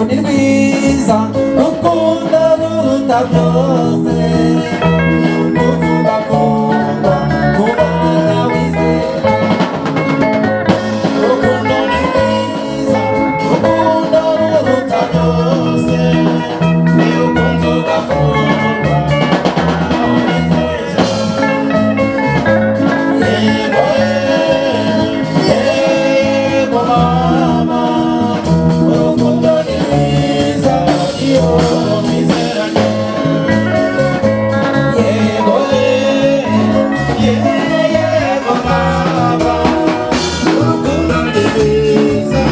ni rwiza ukunda ruruta byose ukunze ugakundwa kubana wizera urukundo ni rwiza ukunda ruruta byose iyo ukunze ugakundwa yego yego mama urukundo ni rwiza iyo wizeranye yego yego mama urukundo ni rwiza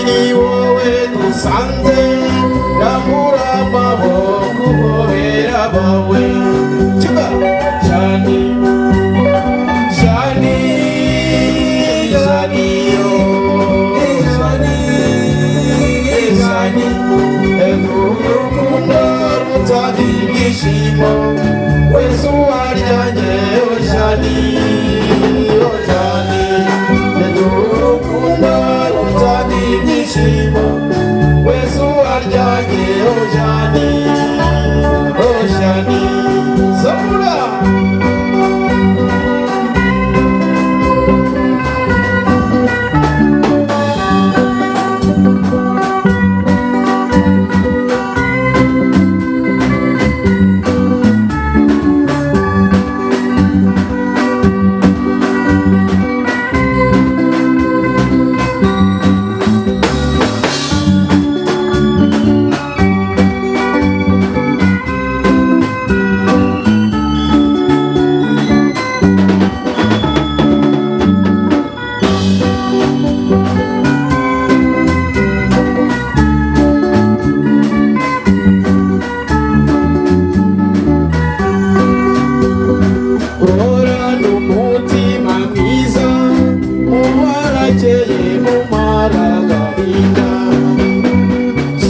ni wowe dusanze rambura amaboko uhobera abawe Chiba Shani Shani Shani Shani Shani Urukundo rutanga ibyishimo wese uwaryanjye Shani Shani Urukundo rutanga ibyishimo wese uwaryanjye Shani Shani Zabura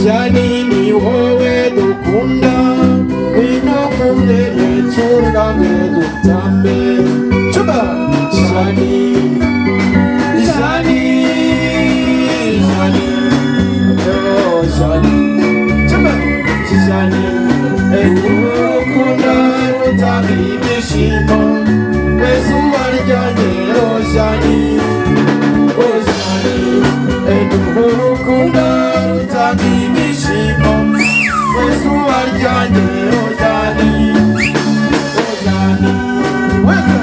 Shani ni wowe dukunda wino kundere churgange dutambe Chuba Shani Shani Shani Oh Shani Chuba Shani Ukunda rutangi ibyishimo wesu waryanjye Oh Shani Oh Shani Ukunda rutangi ibyishimo wesu waryanjye Oh Shani Oh Shani Weka